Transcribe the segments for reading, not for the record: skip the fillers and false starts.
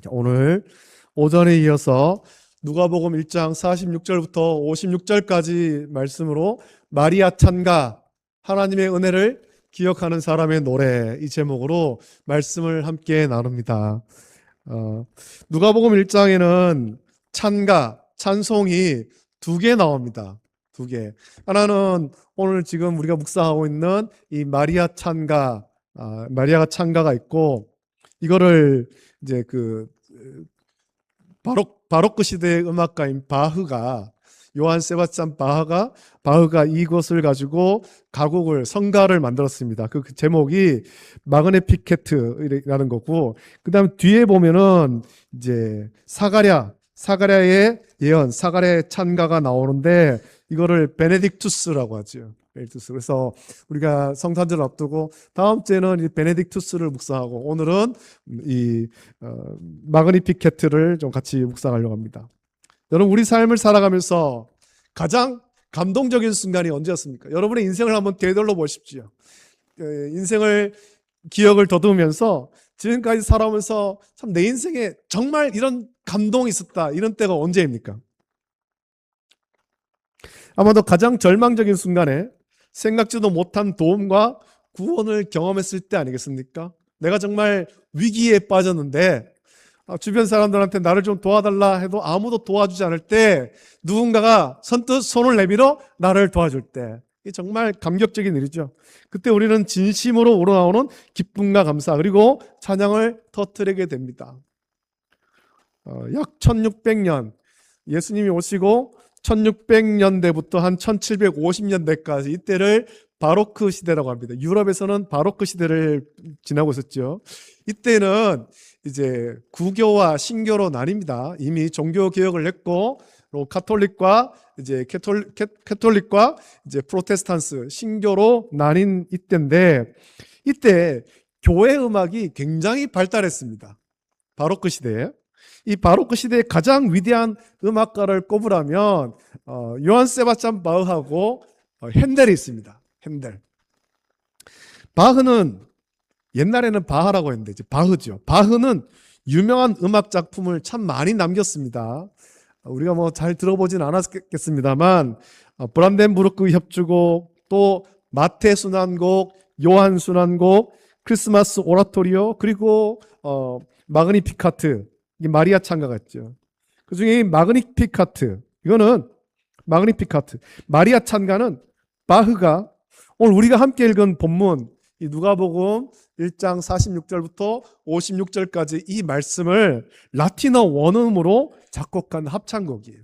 오늘 오전에 이어서 누가복음 1장 46절부터 56절까지 말씀으로 마리아 찬가, 하나님의 은혜를 기억하는 사람의 노래, 이 제목으로 말씀을 함께 나눕니다. 누가복음 1장에는 찬가, 찬송이 두 개 나옵니다. 두 개. 하나는 오늘 지금 우리가 묵상하고 있는 이 마리아 찬가, 마리아가 찬가가 있고, 이거를 이제 바로크 시대의 음악가인 바흐가, 요한 세바스찬 바흐가 이것을 가지고 가곡을, 성가를 만들었습니다. 그 제목이 마그네피케트라는 거고, 그 다음 뒤에 보면은 이제 사가랴의 예언, 사가랴의 찬가가 나오는데, 이거를 베네딕투스라고 하죠. 그래서 우리가 성탄절을 앞두고 다음 주에는 이 베네딕투스를 묵상하고, 오늘은 이 마그니피케트를 좀 같이 묵상하려고 합니다. 여러분, 우리 삶을 살아가면서 가장 감동적인 순간이 언제였습니까? 여러분의 인생을 한번 되돌려 보십시오. 인생을 기억을 더듬으면서 지금까지 살아오면서 참 내 인생에 정말 이런 감동이 있었다, 이런 때가 언제입니까? 아마도 가장 절망적인 순간에 생각지도 못한 도움과 구원을 경험했을 때 아니겠습니까? 내가 정말 위기에 빠졌는데 주변 사람들한테 나를 좀 도와달라 해도 아무도 도와주지 않을 때, 누군가가 선뜻 손을 내밀어 나를 도와줄 때, 이게 정말 감격적인 일이죠. 그때 우리는 진심으로 우러나오는 기쁨과 감사, 그리고 찬양을 터뜨리게 됩니다. 약 1600년, 예수님이 오시고 1600년대부터 한 1750년대까지, 이때를 바로크 시대라고 합니다. 유럽에서는 바로크 시대를 지나고 있었죠. 이때는 이제 구교와 신교로 나뉩니다. 이미 종교 개혁을 했고, 카톨릭과 이제 캐톨릭과 이제 프로테스탄트, 신교로 나뉜 이때인데, 이때 교회 음악이 굉장히 발달했습니다. 바로크 시대에. 이 바로크 시대의 가장 위대한 음악가를 꼽으라면 요한 세바스찬 바흐하고 핸델이 있습니다. 핸델. 바흐는, 옛날에는 바하라고 했는데 이제 바흐죠. 바흐는 유명한 음악 작품을 참 많이 남겼습니다. 우리가 뭐 잘 들어보진 않았겠습니다만, 브란덴부르크 협주곡, 또 마태 순환곡, 요한 순환곡, 크리스마스 오라토리오, 그리고 마그니피카트, 이게 마리아 찬가가 있죠. 그 중에 마그니피카트, 이거는 마그니피카트, 마리아 찬가는 바흐가, 오늘 우리가 함께 읽은 본문, 이 누가복음 1장 46절부터 56절까지 이 말씀을 라틴어 원음으로 작곡한 합창곡이에요.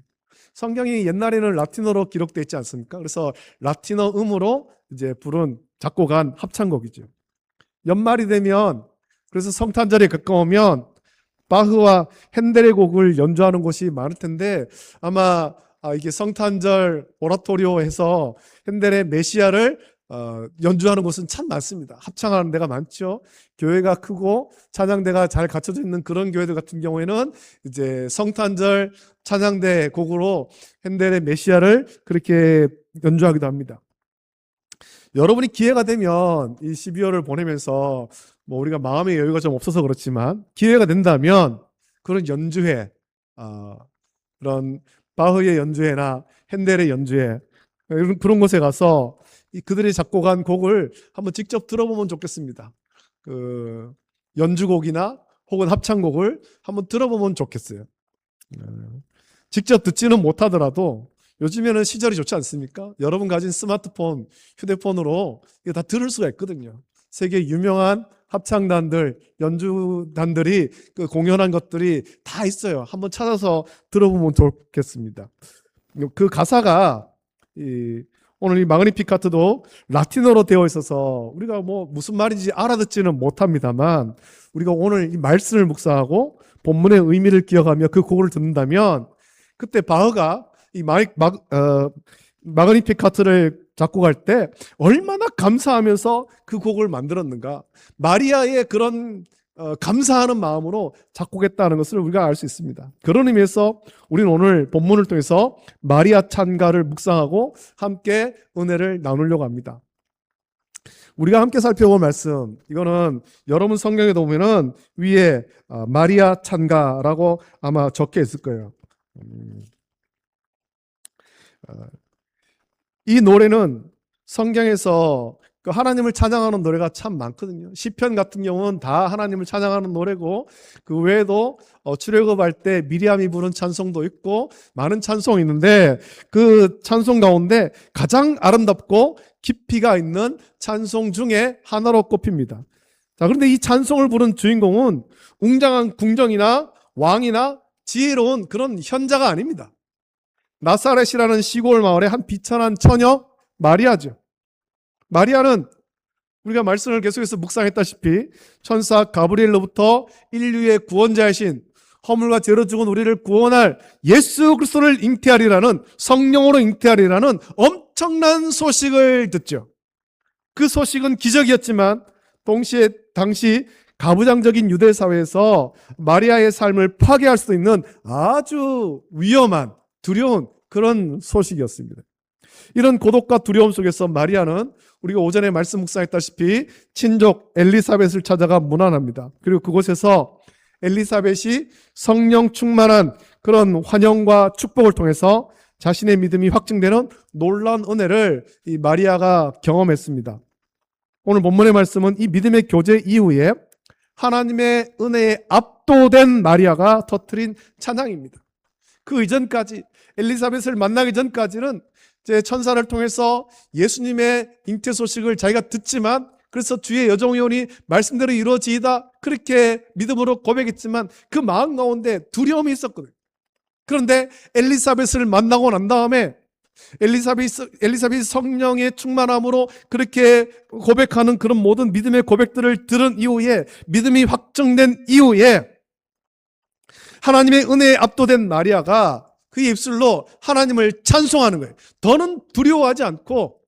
성경이 옛날에는 라틴어로 기록되어 있지 않습니까? 그래서 라틴어 음으로 이제 작곡한 합창곡이죠. 연말이 되면, 그래서 성탄절에 가까우면 바흐와 핸델의 곡을 연주하는 곳이 많을 텐데, 아마 이게 성탄절 오라토리오에서 핸델의 메시아를 연주하는 곳은 참 많습니다. 합창하는 데가 많죠. 교회가 크고 찬양대가 잘 갖춰져 있는 그런 교회들 같은 경우에는 이제 성탄절 찬양대 곡으로 핸델의 메시아를 그렇게 연주하기도 합니다. 여러분이 기회가 되면 이 12월을 보내면서, 뭐 우리가 마음의 여유가 좀 없어서 그렇지만 기회가 된다면 그런 연주회, 그런 바흐의 연주회나 핸델의 연주회, 그런 곳에 가서 그들이 작곡한 곡을 한번 직접 들어보면 좋겠습니다. 연주곡이나 혹은 합창곡을 한번 들어보면 좋겠어요. 직접 듣지는 못하더라도 요즘에는 시절이 좋지 않습니까? 여러분 가진 스마트폰, 휴대폰으로 이거 다 들을 수가 있거든요. 세계 유명한 합창단들, 연주단들이 공연한 것들이 다 있어요. 한번 찾아서 들어보면 좋겠습니다. 그 가사가, 오늘 이 마그니피카트도 라틴어로 되어 있어서 우리가 뭐 무슨 말인지 알아듣지는 못합니다만, 우리가 오늘 이 말씀을 묵상하고 본문의 의미를 기억하며 그 곡을 듣는다면, 그때 바흐가 이 마그니피카트를 작곡할 때 얼마나 감사하면서 그 곡을 만들었는가, 마리아의 그런 감사하는 마음으로 작곡했다는 것을 우리가 알 수 있습니다. 그런 의미에서 우리는 오늘 본문을 통해서 마리아 찬가를 묵상하고 함께 은혜를 나누려고 합니다. 우리가 함께 살펴볼 말씀, 이거는 여러분 성경에 보면은 위에 마리아 찬가라고 아마 적혀 있을 거예요. 이 노래는 성경에서 그 하나님을 찬양하는 노래가 참 많거든요. 시편 같은 경우는 다 하나님을 찬양하는 노래고, 그 외에도 출애굽할 때 미리암이 부른 찬송도 있고 많은 찬송이 있는데, 그 찬송 가운데 가장 아름답고 깊이가 있는 찬송 중에 하나로 꼽힙니다. 자, 그런데 이 찬송을 부른 주인공은 웅장한 궁정이나 왕이나 지혜로운 그런 현자가 아닙니다. 나사렛이라는 시골 마을의 한 비천한 처녀 마리아죠. 마리아는 우리가 말씀을 계속해서 묵상했다시피 천사 가브리엘로부터 인류의 구원자이신 허물과 죄로 죽은 우리를 구원할 예수 그리스도를 잉태하리라는, 성령으로 잉태하리라는 엄청난 소식을 듣죠. 그 소식은 기적이었지만 동시에 당시 가부장적인 유대 사회에서 마리아의 삶을 파괴할 수 있는 아주 위험한, 두려운 그런 소식이었습니다. 이런 고독과 두려움 속에서 마리아는 우리가 오전에 말씀 묵상했다시피 친족 엘리사벳을 찾아가 문안합니다. 그리고 그곳에서 엘리사벳이 성령 충만한 그런 환영과 축복을 통해서 자신의 믿음이 확증되는 놀라운 은혜를 이 마리아가 경험했습니다. 오늘 본문의 말씀은 이 믿음의 교제 이후에 하나님의 은혜에 압도된 마리아가 터뜨린 찬양입니다. 그 이전까지, 엘리사벳을 만나기 전까지는 제 천사를 통해서 예수님의 잉태 소식을 자기가 듣지만, 그래서 주의 여종이 오니 말씀대로 이루어지이다, 그렇게 믿음으로 고백했지만 그 마음 가운데 두려움이 있었거든요. 그런데 엘리사벳을 만나고 난 다음에 엘리사벳이 성령의 충만함으로 그렇게 고백하는 그런 모든 믿음의 고백들을 들은 이후에, 믿음이 확정된 이후에 하나님의 은혜에 압도된 마리아가 그 입술로 하나님을 찬송하는 거예요. 더는 두려워하지 않고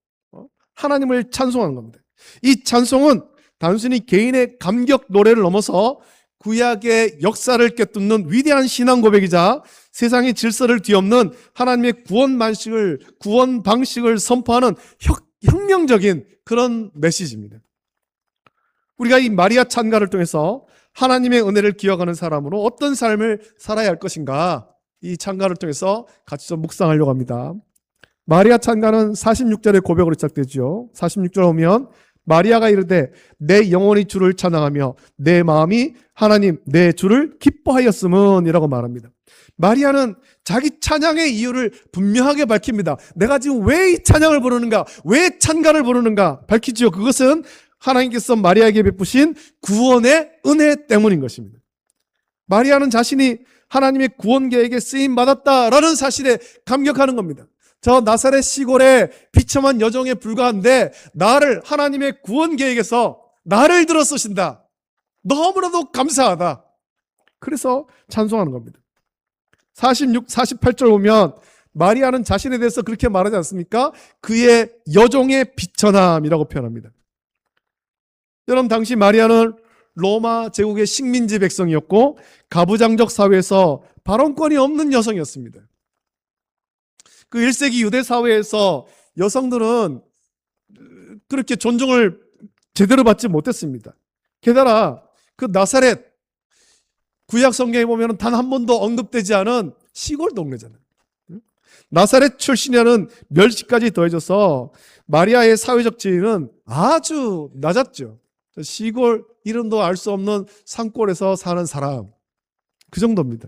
하나님을 찬송하는 겁니다. 이 찬송은 단순히 개인의 감격 노래를 넘어서 구약의 역사를 깨뚫는 위대한 신앙 고백이자 세상의 질서를 뒤엎는 하나님의 구원 방식을 선포하는 혁명적인 그런 메시지입니다. 우리가 이 마리아 찬가를 통해서 하나님의 은혜를 기억하는 사람으로 어떤 삶을 살아야 할 것인가, 이 찬가를 통해서 같이 좀 묵상하려고 합니다. 마리아 찬가는 46절의 고백으로 시작되죠. 46절 오면 마리아가 이르되 내 영혼이 주를 찬양하며 내 마음이 하나님 내 주를 기뻐하였음은 이라고 말합니다. 마리아는 자기 찬양의 이유를 분명하게 밝힙니다. 내가 지금 왜 이 찬양을 부르는가, 왜 찬가를 부르는가 밝히지요. 그것은 하나님께서 마리아에게 베푸신 구원의 은혜 때문인 것입니다. 마리아는 자신이 하나님의 구원 계획에 쓰임받았다라는 사실에 감격하는 겁니다. 저 나사렛 시골의 비참한 여종에 불과한데 나를 하나님의 구원 계획에서 나를 들어 쓰신다. 너무나도 감사하다. 그래서 찬송하는 겁니다. 48절 보면 마리아는 자신에 대해서 그렇게 말하지 않습니까? 그의 여종의 비천함이라고 표현합니다. 여러분, 당시 마리아는 로마 제국의 식민지 백성이었고 가부장적 사회에서 발언권이 없는 여성이었습니다. 그 1세기 유대 사회에서 여성들은 그렇게 존중을 제대로 받지 못했습니다. 게다가 그 나사렛, 구약 성경에 보면 단 한 번도 언급되지 않은 시골 동네잖아요. 나사렛 출신이라는 멸시까지 더해져서 마리아의 사회적 지위는 아주 낮았죠. 시골 이름도 알 수 없는 산골에서 사는 사람, 그 정도입니다.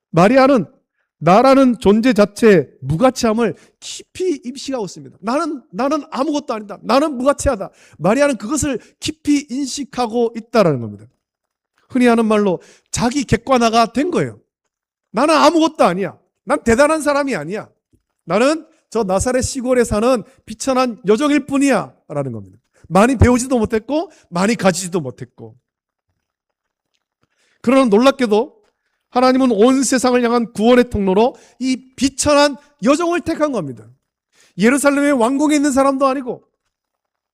마리아는 나라는 존재 자체의 무가치함을 깊이 입식하고 있습니다. 나는 아무것도 아니다. 나는 무가치하다. 마리아는 그것을 깊이 인식하고 있다는 겁니다. 흔히 하는 말로 자기 객관화가 된 거예요. 나는 아무것도 아니야. 난 대단한 사람이 아니야. 나는 저 나사렛 시골에 사는 비천한 여종일 뿐이야 라는 겁니다. 많이 배우지도 못했고 많이 가지지도 못했고. 그러나 놀랍게도 하나님은 온 세상을 향한 구원의 통로로 이 비천한 여종을 택한 겁니다. 예루살렘의 왕궁에 있는 사람도 아니고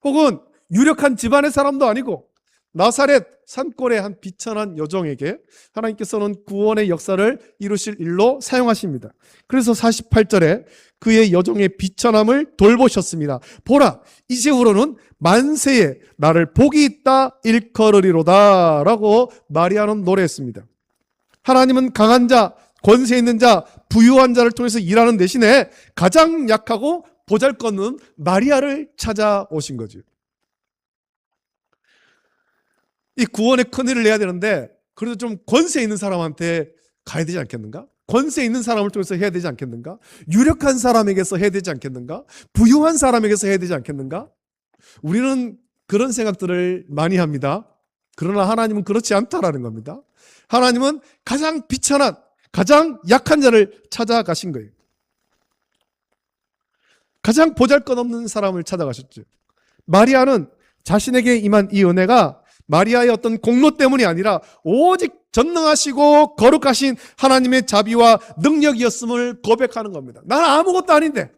혹은 유력한 집안의 사람도 아니고 나사렛 산골의 한 비천한 여종에게 하나님께서는 구원의 역사를 이루실 일로 사용하십니다. 그래서 48절에 그의 여종의 비천함을 돌보셨습니다. 보라, 이제후로는 만세에 나를 복이 있다 일컬으리로다 라고 마리아는 노래했습니다. 하나님은 강한 자, 권세 있는 자, 부유한 자를 통해서 일하는 대신에 가장 약하고 보잘것없는 마리아를 찾아오신 거죠. 이 구원의 큰일을 내야 되는데 그래도 좀 권세 있는 사람한테 가야 되지 않겠는가? 권세 있는 사람을 통해서 해야 되지 않겠는가? 유력한 사람에게서 해야 되지 않겠는가? 부유한 사람에게서 해야 되지 않겠는가? 우리는 그런 생각들을 많이 합니다. 그러나 하나님은 그렇지 않다라는 겁니다. 하나님은 가장 비천한, 가장 약한 자를 찾아가신 거예요. 가장 보잘것없는 사람을 찾아가셨죠. 마리아는 자신에게 임한 이 은혜가 마리아의 어떤 공로 때문이 아니라 오직 전능하시고 거룩하신 하나님의 자비와 능력이었음을 고백하는 겁니다. 난 아무것도 아닌데,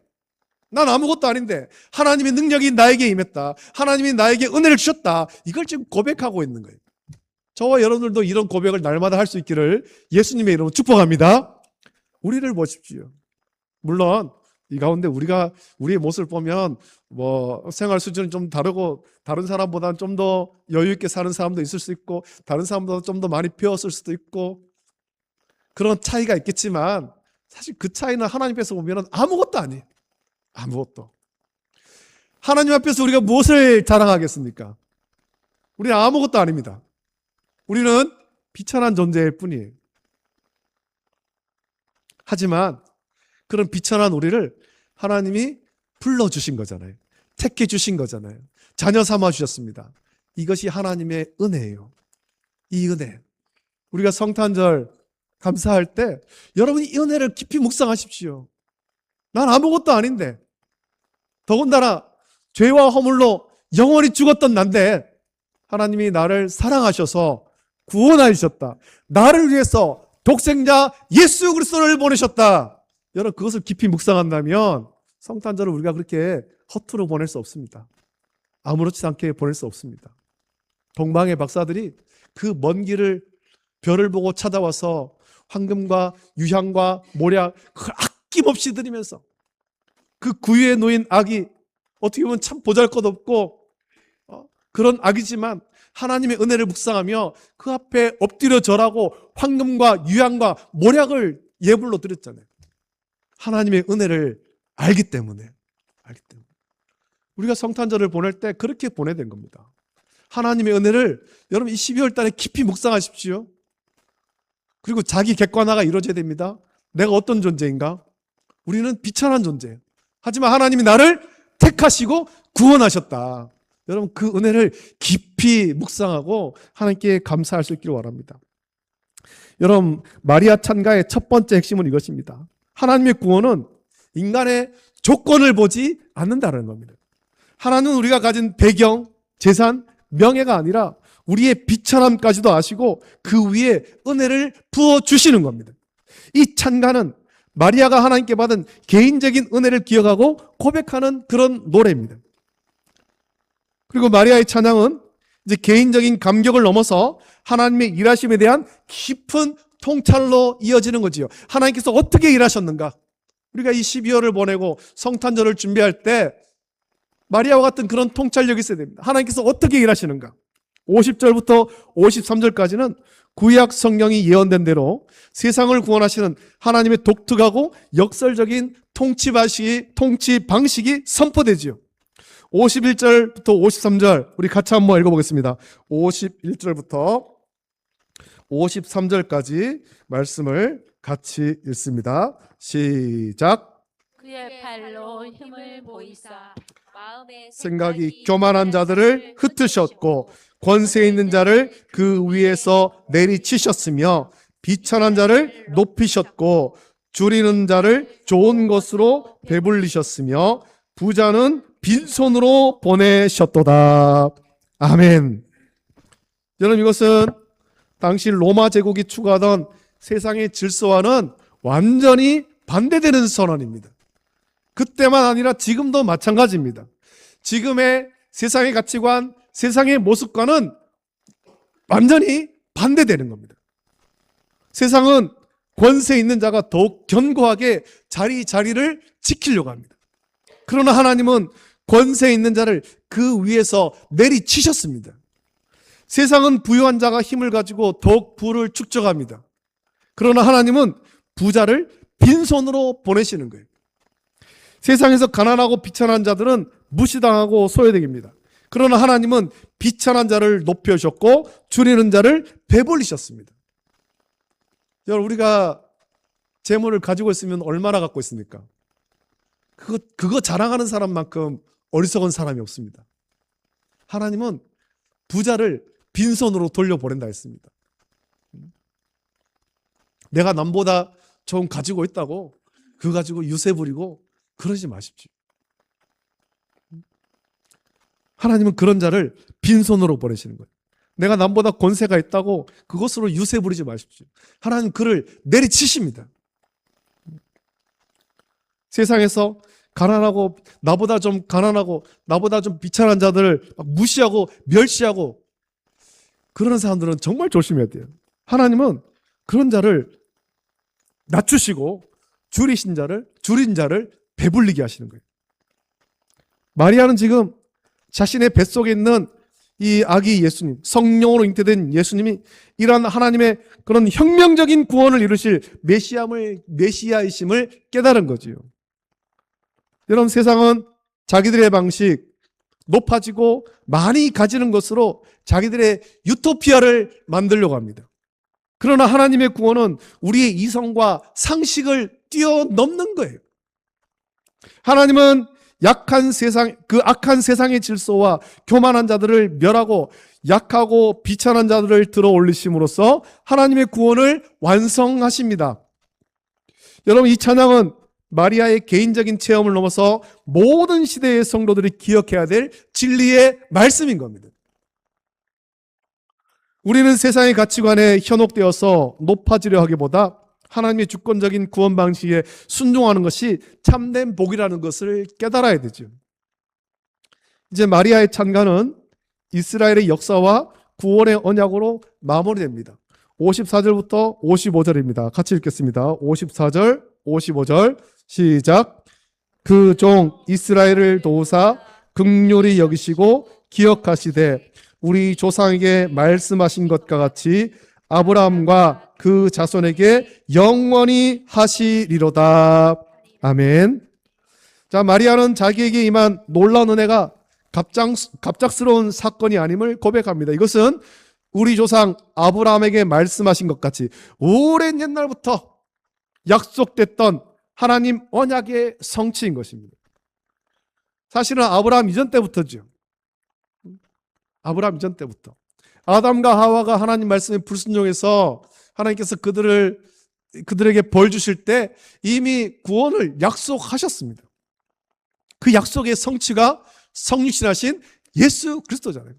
하나님의 능력이 나에게 임했다, 하나님이 나에게 은혜를 주셨다, 이걸 지금 고백하고 있는 거예요. 저와 여러분들도 이런 고백을 날마다 할 수 있기를 예수님의 이름으로 축복합니다. 우리를 보십시오. 물론 이 가운데 우리의 모습을 보면 생활 수준은 좀 다르고 다른 사람보다는 좀 더 여유 있게 사는 사람도 있을 수 있고 다른 사람보다 좀 더 많이 배웠을 수도 있고 그런 차이가 있겠지만 사실 그 차이는 하나님 앞에서 보면 아무것도 아니에요. 아무것도. 하나님 앞에서 우리가 무엇을 자랑하겠습니까? 우리는 아무것도 아닙니다. 우리는 비천한 존재일 뿐이에요. 하지만 그런 비천한 우리를 하나님이 불러주신 거잖아요. 택해 주신 거잖아요. 자녀 삼아 주셨습니다. 이것이 하나님의 은혜예요. 이 은혜. 우리가 성탄절 감사할 때 여러분이 이 은혜를 깊이 묵상하십시오. 난 아무것도 아닌데, 더군다나 죄와 허물로 영원히 죽었던 난데 하나님이 나를 사랑하셔서 구원하셨다. 나를 위해서 독생자 예수 그리스도를 보내셨다. 여러분 그것을 깊이 묵상한다면 성탄절을 우리가 그렇게 허투루 보낼 수 없습니다. 아무렇지 않게 보낼 수 없습니다. 동방의 박사들이 그 먼 길을 별을 보고 찾아와서 황금과 유향과 모략 그걸 아낌없이 드리면서 그 구유에 놓인 아기, 어떻게 보면 참 보잘것없고 그런 아기지만 하나님의 은혜를 묵상하며 그 앞에 엎드려 절하고 황금과 유향과 모략을 예물로 드렸잖아요. 하나님의 은혜를 알기 때문에. 우리가 성탄절을 보낼 때 그렇게 보내야 된 겁니다. 하나님의 은혜를 여러분 이 12월 달에 깊이 묵상하십시오. 그리고 자기 객관화가 이루어져야 됩니다. 내가 어떤 존재인가? 우리는 비천한 존재예요. 하지만 하나님이 나를 택하시고 구원하셨다. 여러분 그 은혜를 깊이 묵상하고 하나님께 감사할 수 있기를 원합니다. 여러분 마리아 찬가의 첫 번째 핵심은 이것입니다. 하나님의 구원은 인간의 조건을 보지 않는다는 겁니다. 하나님은 우리가 가진 배경, 재산, 명예가 아니라 우리의 비천함까지도 아시고 그 위에 은혜를 부어주시는 겁니다. 이 찬가는 마리아가 하나님께 받은 개인적인 은혜를 기억하고 고백하는 그런 노래입니다. 그리고 마리아의 찬양은 이제 개인적인 감격을 넘어서 하나님의 일하심에 대한 깊은 통찰로 이어지는 거지요. 하나님께서 어떻게 일하셨는가? 우리가 이 12월을 보내고 성탄절을 준비할 때 마리아와 같은 그런 통찰력이 있어야 됩니다. 하나님께서 어떻게 일하시는가? 50절부터 53절까지는 구약 성경이 예언된 대로 세상을 구원하시는 하나님의 독특하고 역설적인 통치 방식이 선포되지요. 51절부터 53절 우리 같이 한번 읽어보겠습니다. 51절부터 53절까지 말씀을 같이 읽습니다. 시작. 그의 팔로 힘을 보이사 마음의 생각이 교만한 자들을 흩으셨고 권세 있는 자를 그 위에서 내리치셨으며 비천한 자를 높이셨고 줄이는 자를 좋은 것으로 배불리셨으며 부자는 빈손으로 보내셨도다. 아멘. 여러분 이것은 당시 로마 제국이 추구하던 세상의 질서와는 완전히 반대되는 선언입니다. 그때만 아니라 지금도 마찬가지입니다. 지금의 세상의 가치관, 세상의 모습과는 완전히 반대되는 겁니다. 세상은 권세 있는 자가 더욱 견고하게 자리를 지키려고 합니다. 그러나 하나님은 권세 있는 자를 그 위에서 내리치셨습니다. 세상은 부유한 자가 힘을 가지고 더욱 부를 축적합니다. 그러나 하나님은 부자를 빈손으로 보내시는 거예요. 세상에서 가난하고 비천한 자들은 무시당하고 소외됩니다. 그러나 하나님은 비천한 자를 높여주셨고 줄이는 자를 배불리셨습니다. 여러분, 우리가 재물을 가지고 있으면 얼마나 갖고 있습니까? 그거 자랑하는 사람만큼 어리석은 사람이 없습니다. 하나님은 부자를 빈손으로 돌려보낸다 했습니다. 내가 남보다 좀 가지고 있다고 그거 가지고 유세 부리고 그러지 마십시오. 하나님은 그런 자를 빈손으로 보내시는 거예요. 내가 남보다 권세가 있다고 그것으로 유세 부리지 마십시오. 하나님 그를 내리치십니다. 세상에서 가난하고 나보다 좀 가난하고 나보다 좀 비천한 자들을 막 무시하고 멸시하고 그런 사람들은 정말 조심해야 돼요. 하나님은 그런 자를 낮추시고 줄인 자를 배불리게 하시는 거예요. 마리아는 지금 자신의 뱃속에 있는 이 아기 예수님, 성령으로 잉태된 예수님이 이러한 하나님의 그런 혁명적인 구원을 이루실 메시아이심을 깨달은 거지요. 여러분, 세상은 자기들의 방식, 높아지고 많이 가지는 것으로 자기들의 유토피아를 만들려고 합니다. 그러나 하나님의 구원은 우리의 이성과 상식을 뛰어넘는 거예요. 하나님은 그 악한 세상의 질서와 교만한 자들을 멸하고 약하고 비천한 자들을 들어 올리심으로써 하나님의 구원을 완성하십니다. 여러분, 이 찬양은 마리아의 개인적인 체험을 넘어서 모든 시대의 성도들이 기억해야 될 진리의 말씀인 겁니다. 우리는 세상의 가치관에 현혹되어서 높아지려 하기보다 하나님의 주권적인 구원 방식에 순종하는 것이 참된 복이라는 것을 깨달아야 되죠. 이제 마리아의 찬가는 이스라엘의 역사와 구원의 언약으로 마무리됩니다. 54절부터 55절입니다. 같이 읽겠습니다. 54절, 55절 시작. 그 종 이스라엘을 도우사 긍휼히 여기시고 기억하시되 우리 조상에게 말씀하신 것과 같이 아브라함과 그 자손에게 영원히 하시리로다. 아멘. 자, 마리아는 자기에게 임한 놀라운 은혜가 갑작스러운 사건이 아님을 고백합니다. 이것은 우리 조상 아브라함에게 말씀하신 것 같이 오랜 옛날부터 약속됐던 하나님 언약의 성취인 것입니다. 사실은 아브라함 이전 때부터죠. 아브라함 이전 때부터 아담과 하와가 하나님 말씀에 불순종해서 하나님께서 그들에게 벌 주실 때 이미 구원을 약속하셨습니다. 그 약속의 성취가 성육신하신 예수 그리스도잖아요.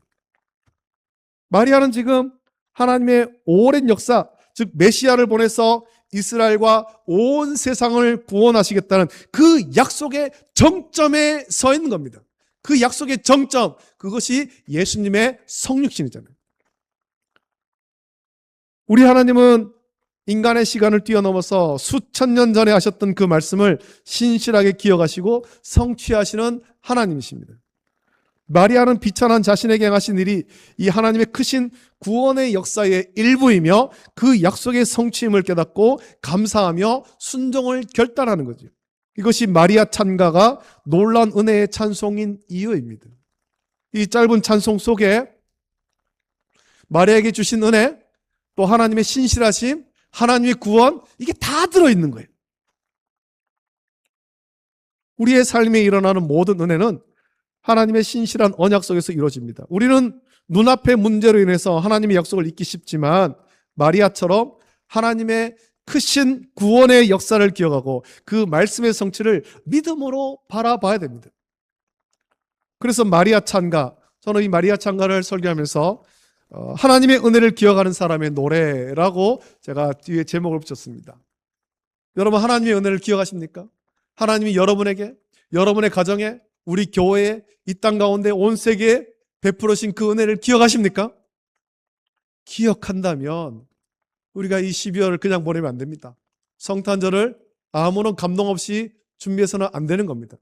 마리아는 지금 하나님의 오랜 역사, 즉 메시아를 보내서 이스라엘과 온 세상을 구원하시겠다는 그 약속의 정점에 서 있는 겁니다. 그 약속의 정점, 그것이 예수님의 성육신이잖아요. 우리 하나님은 인간의 시간을 뛰어넘어서 수천 년 전에 하셨던 그 말씀을 신실하게 기억하시고 성취하시는 하나님이십니다. 마리아는 비천한 자신에게 행하신 일이 이 하나님의 크신 구원의 역사의 일부이며 그 약속의 성취임을 깨닫고 감사하며 순종을 결단하는 거죠. 이것이 마리아 찬가가 놀라운 은혜의 찬송인 이유입니다. 이 짧은 찬송 속에 마리아에게 주신 은혜, 또 하나님의 신실하심, 하나님의 구원, 이게 다 들어있는 거예요. 우리의 삶에 일어나는 모든 은혜는 하나님의 신실한 언약 속에서 이루어집니다. 우리는 눈앞의 문제로 인해서 하나님의 약속을 잊기 쉽지만 마리아처럼 하나님의 크신 구원의 역사를 기억하고 그 말씀의 성취를 믿음으로 바라봐야 됩니다. 그래서 마리아 찬가, 저는 이 마리아 찬가를 설교하면서 하나님의 은혜를 기억하는 사람의 노래라고 제가 뒤에 제목을 붙였습니다. 여러분, 하나님의 은혜를 기억하십니까? 하나님이 여러분에게, 여러분의 가정에, 우리 교회에, 이 땅 가운데 온 세계에 베풀으신 그 은혜를 기억하십니까? 기억한다면 우리가 이 12월을 그냥 보내면 안 됩니다. 성탄절을 아무런 감동 없이 준비해서는 안 되는 겁니다.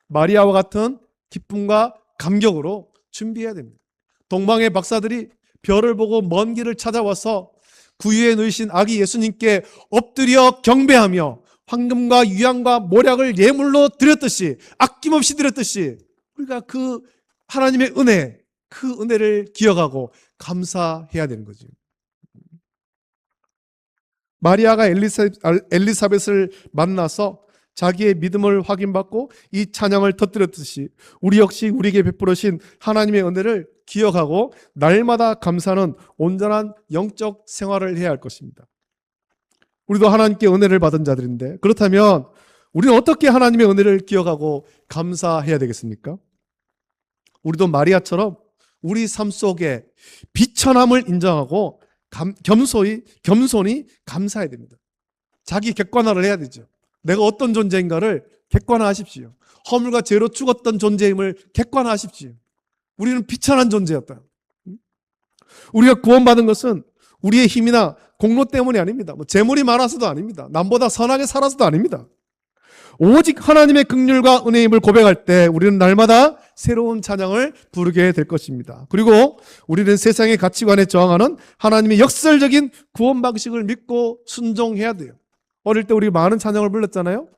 마리아와 같은 기쁨과 감격으로 준비해야 됩니다. 동방의 박사들이 별을 보고 먼 길을 찾아와서 구유에 누이신 아기 예수님께 엎드려 경배하며 황금과 유향과 모략을 예물로 드렸듯이, 아낌없이 드렸듯이, 우리가 그 하나님의 은혜, 그 은혜를 기억하고 감사해야 되는 거죠. 마리아가 엘리사벳을 만나서 자기의 믿음을 확인받고 이 찬양을 터뜨렸듯이 우리 역시 우리에게 베풀으신 하나님의 은혜를 기억하고 날마다 감사하는 온전한 영적 생활을 해야 할 것입니다. 우리도 하나님께 은혜를 받은 자들인데, 그렇다면 우리는 어떻게 하나님의 은혜를 기억하고 감사해야 되겠습니까? 우리도 마리아처럼 우리 삶 속에 비천함을 인정하고 겸손히 감사해야 됩니다. 자기 객관화를 해야 되죠. 내가 어떤 존재인가를 객관화하십시오. 허물과 죄로 죽었던 존재임을 객관화하십시오. 우리는 비천한 존재였다. 우리가 구원받은 것은 우리의 힘이나 공로 때문이 아닙니다. 재물이 많아서도 아닙니다. 남보다 선하게 살아서도 아닙니다. 오직 하나님의 긍휼과 은혜임을 고백할 때 우리는 날마다 새로운 찬양을 부르게 될 것입니다. 그리고 우리는 세상의 가치관에 저항하는 하나님의 역설적인 구원 방식을 믿고 순종해야 돼요. 어릴 때 우리 많은 찬양을 불렀잖아요.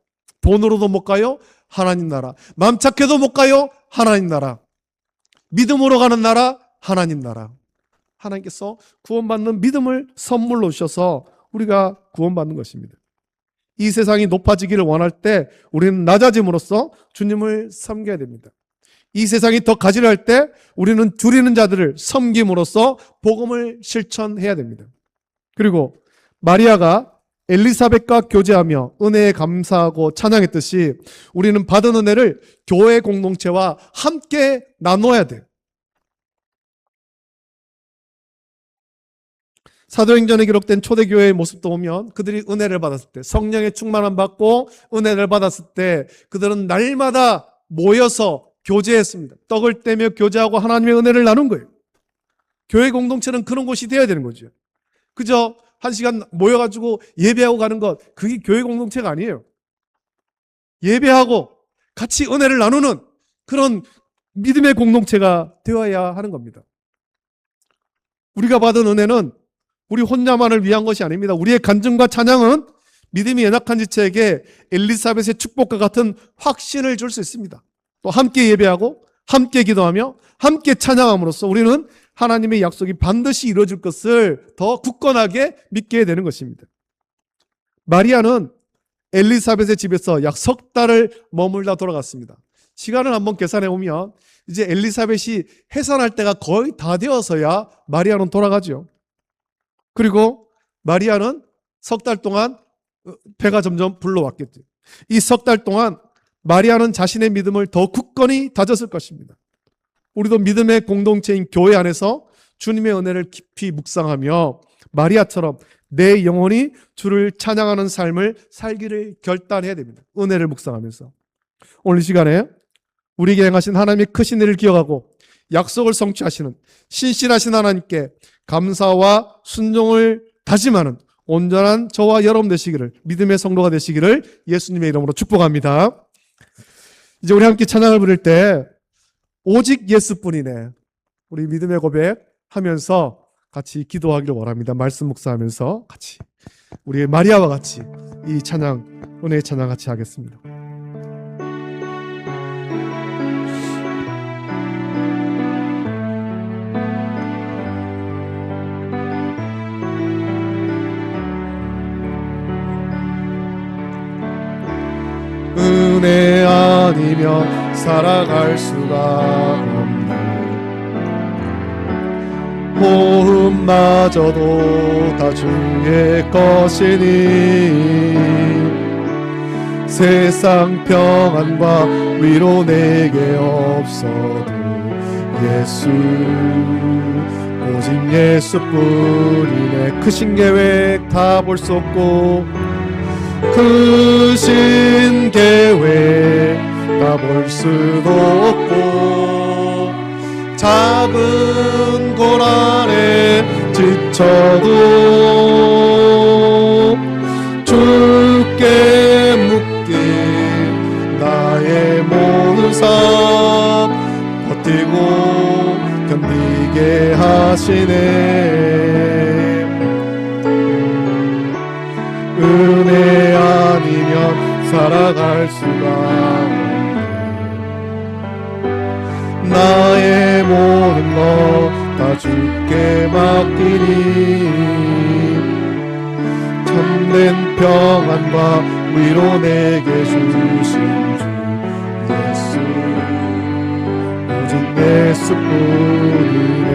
돈으로도 못 가요, 하나님 나라. 마음 착해도 못 가요, 하나님 나라. 믿음으로 가는 나라, 하나님 나라. 하나님께서 구원받는 믿음을 선물로 주셔서 우리가 구원받는 것입니다. 이 세상이 높아지기를 원할 때 우리는 낮아짐으로써 주님을 섬겨야 됩니다. 이 세상이 더 가지려 할 때 우리는 줄이는 자들을 섬김으로써 복음을 실천해야 됩니다. 그리고 마리아가 엘리사벳과 교제하며 은혜에 감사하고 찬양했듯이 우리는 받은 은혜를 교회 공동체와 함께 나눠야 돼요. 사도행전에 기록된 초대교회의 모습도 보면 그들이 은혜를 받았을 때, 성령의 충만함 받고 은혜를 받았을 때 그들은 날마다 모여서 교제했습니다. 떡을 떼며 교제하고 하나님의 은혜를 나눈 거예요. 교회 공동체는 그런 곳이 되어야 되는 거죠. 그저 한 시간 모여가지고 예배하고 가는 것, 그게 교회 공동체가 아니에요. 예배하고 같이 은혜를 나누는 그런 믿음의 공동체가 되어야 하는 겁니다. 우리가 받은 은혜는 우리 혼자만을 위한 것이 아닙니다. 우리의 간증과 찬양은 믿음이 연약한 지체에게 엘리사벳의 축복과 같은 확신을 줄 수 있습니다. 또 함께 예배하고 함께 기도하며 함께 찬양함으로써 우리는 하나님의 약속이 반드시 이루어질 것을 더 굳건하게 믿게 되는 것입니다. 마리아는 엘리사벳의 집에서 약 석 달을 머물다 돌아갔습니다. 시간을 한번 계산해 보면 이제 엘리사벳이 해산할 때가 거의 다 되어서야 마리아는 돌아가죠. 그리고 마리아는 석 달 동안 배가 점점 불러왔겠죠. 이 석 달 동안 마리아는 자신의 믿음을 더 굳건히 다졌을 것입니다. 우리도 믿음의 공동체인 교회 안에서 주님의 은혜를 깊이 묵상하며 마리아처럼 내 영혼이 주를 찬양하는 삶을 살기를 결단해야 됩니다. 은혜를 묵상하면서. 오늘 이 시간에 우리에게 행하신 하나님의 크신 일을 기억하고 약속을 성취하시는 신실하신 하나님께 감사와 순종을 다짐하는 온전한 저와 여러분 되시기를, 믿음의 성도가 되시기를 예수님의 이름으로 축복합니다. 이제 우리 함께 찬양을 부를 때 오직 예수뿐이네, 우리 믿음의 고백 하면서 같이 기도하기를 원합니다. 말씀 묵상하면서 같이 우리 마리아와 같이 이 찬양, 은혜의 찬양 같이 하겠습니다. 은혜 아니면 살아갈 수가 없네. 호흡마저도 다 주의 것이니 세상 평안과 위로 내게 없어도 예수, 오직 예수뿐이네. 크신 계획 다 볼 수 없고 크신 계획 다 볼 수도 없고 작은 고난에 지쳐도 주께 묶인 나의 모든 은혜 아니면 살아갈 수가 없네. 나의 모든 것 다 주께 맡기니 참된 평안과 위로 내게 주신 주 예수, 오직 예수뿐이네.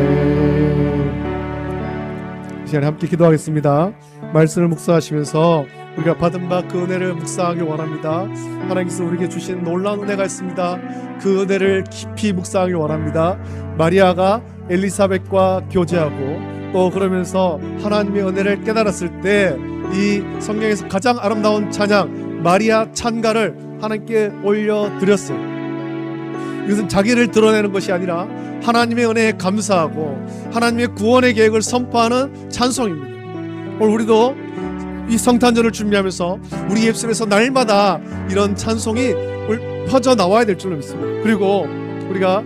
이 시간에 함께 기도하겠습니다. 말씀을 묵상하시면서 우리가 받은 바 그 은혜를 묵상하길 원합니다. 하나님께서 우리에게 주신 놀라운 은혜가 있습니다. 그 은혜를 깊이 묵상하길 원합니다. 마리아가 엘리사벳과 교제하고 또 그러면서 하나님의 은혜를 깨달았을 때 이 성경에서 가장 아름다운 찬양 마리아 찬가를 하나님께 올려드렸어요. 이것은 자기를 드러내는 것이 아니라 하나님의 은혜에 감사하고 하나님의 구원의 계획을 선포하는 찬송입니다. 오늘 우리도 이 성탄절을 준비하면서 우리 입술에서 날마다 이런 찬송이 퍼져 나와야 될 줄로 믿습니다. 그리고 우리가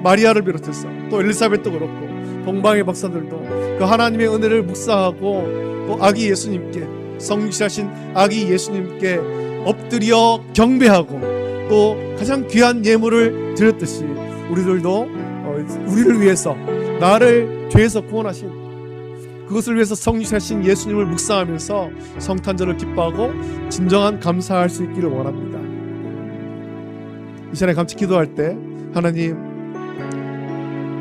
마리아를 비롯해서 또 엘리사벳도 그렇고 동방의 박사들도 그 하나님의 은혜를 묵상하고 또 아기 예수님께, 성육신하신 아기 예수님께 엎드려 경배하고 또 가장 귀한 예물을 드렸듯이 우리들도 우리를 위해서, 나를 죄에서 구원하신, 그것을 위해서 성육신하신 예수님을 묵상하면서 성탄절을 기뻐하고 진정한 감사할 수 있기를 원합니다. 이 시간에 같이 기도할 때 하나님,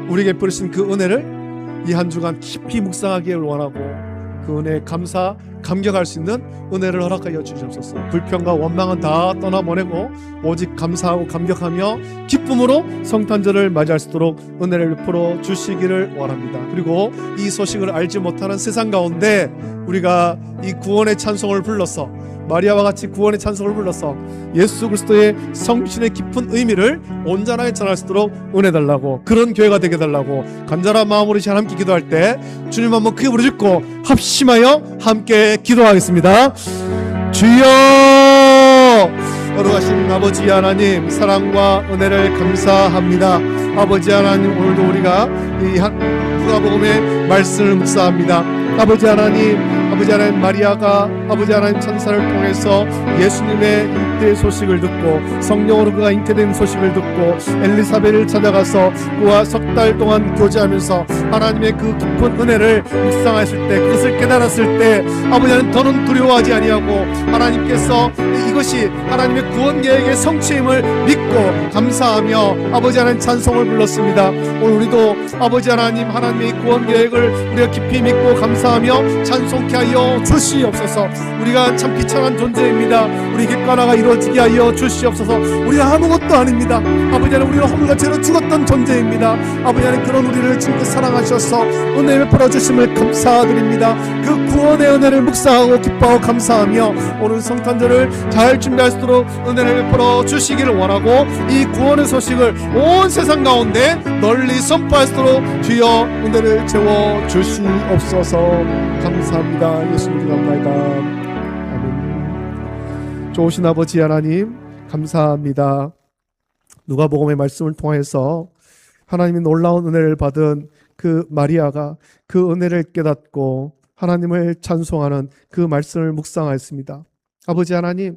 우리에게 베푸신 그 은혜를 이 한 주간 깊이 묵상하기를 원하고 그 은혜에 감격할 수 있는 은혜를 허락하여 주시옵소서. 불평과 원망은 다 떠나보내고 오직 감사하고 감격하며 기쁨으로 성탄절을 맞이할 수 있도록 은혜를 베풀어 주시기를 원합니다. 그리고 이 소식을 알지 못하는 세상 가운데 우리가 이 구원의 찬송을 불러서, 마리아와 같이 구원의 찬송을 불러서 예수 그리스도의 성신의 깊은 의미를 온전하게 전할 수 있도록 은혜 달라고, 그런 교회가 되게 달라고 간절한 마음으로 시간 함께 기도할 때 주님 한번 크게 부르짖고 합심하여 함께 기도하겠습니다. 주여, 거룩하신 아버지 하나님, 사랑과 은혜를 감사합니다. 아버지 하나님, 오늘도 우리가 이 누가복음의 말씀을 묵상합니다. 아버지 하나님, 마리아가 아버지 하나님 천사를 통해서 예수님의 잉태 소식을 듣고 성령으로 그가 잉태된 소식을 듣고 엘리사벳을 찾아가서 그와 석 달 동안 교제하면서 하나님의 그 깊은 은혜를 묵상했을 때, 그것을 깨달았을 때 아버지 하나님 더는 두려워하지 아니하고 하나님께서 이것이 하나님의 구원 계획의 성취임을 믿고 감사하며 아버지 하나님 찬송을 불렀습니다. 오늘 우리도 아버지 하나님, 하나님의 구원 계획을 우리가 깊이 믿고 감사하며 찬송케 하여 주시옵소서. 우리가 참 비참한 존재입니다. 우리 객관화가 이루어지게 하여 주시옵소서. 우리가 아무것도 아닙니다. 아버지 하나님, 우리는 허물과 죄로 죽었던 존재입니다. 아버지 하나님, 그런 우리를 주님께 사랑하셔서 은혜 베풀어 주심을 감사드립니다. 그 구원의 은혜를 묵상하고 기뻐하고 감사하며 오늘 성탄절을 잘 준비할 수 있도록 은혜를 베풀어 주시기를 원하고 이 구원의 소식을 온 세상 가운데 널리 선포할 수 있도록 주여 은혜를 채워 주시옵소서. 감사합니다. 예수님 감사합니다. 아멘. 좋으신 아버지 하나님, 감사합니다. 누가복음의 말씀을 통해서 하나님의 놀라운 은혜를 받은 그 마리아가 그 은혜를 깨닫고 하나님을 찬송하는 그 말씀을 묵상하였습니다. 아버지 하나님,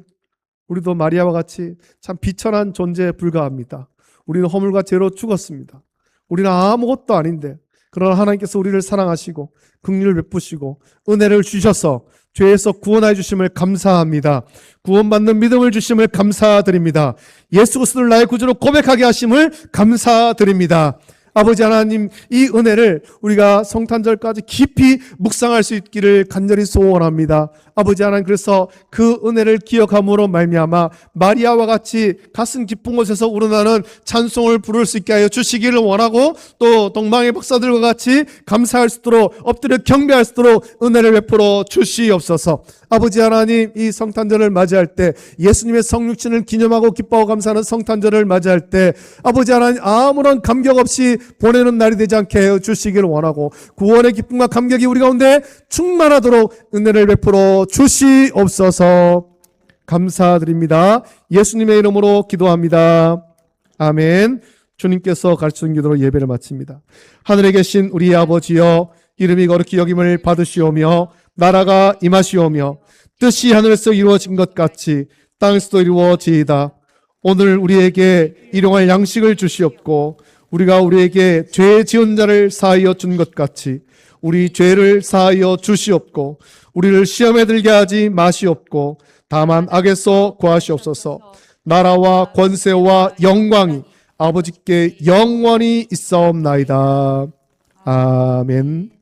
우리도 마리아와 같이 참 비천한 존재에 불과합니다. 우리는 허물과 죄로 죽었습니다. 우리는 아무것도 아닌데, 그러나 하나님께서 우리를 사랑하시고 긍휼을 베푸시고 은혜를 주셔서 죄에서 구원하여 주심을 감사합니다. 구원받는 믿음을 주심을 감사드립니다. 예수 그리스도를 나의 구주로 고백하게 하심을 감사드립니다. 아버지 하나님, 이 은혜를 우리가 성탄절까지 깊이 묵상할 수 있기를 간절히 소원합니다. 아버지 하나님, 그래서 그 은혜를 기억함으로 말미암아 마리아와 같이 가슴 깊은 곳에서 우러나는 찬송을 부를 수 있게 하여 주시기를 원하고 또 동방의 박사들과 같이 감사할 수 있도록 엎드려 경배할 수 있도록 은혜를 베풀어 주시옵소서. 아버지 하나님, 이 성탄절을 맞이할 때, 예수님의 성육신을 기념하고 기뻐하고 감사하는 성탄절을 맞이할 때 아버지 하나님, 아무런 감격 없이 보내는 날이 되지 않게 하여 주시기를 원하고 구원의 기쁨과 감격이 우리 가운데 충만하도록 은혜를 베풀어 주시옵소서. 감사드립니다. 예수님의 이름으로 기도합니다. 아멘. 주님께서 가르치는 기도로 예배를 마칩니다. 하늘에 계신 우리 아버지여, 이름이 거룩히 여김을 받으시오며 나라가 임하시오며 뜻이 하늘에서 이루어진 것 같이 땅에서도 이루어지이다. 오늘 우리에게 일용할 양식을 주시옵고 우리가 우리에게 죄 지은 자를 사하여 준 것 같이 우리 죄를 사하여 주시옵고 우리를 시험에 들게 하지 마시옵고 다만 악에서 구하시옵소서. 나라와 권세와 영광이 아버지께 영원히 있사옵나이다. 아멘.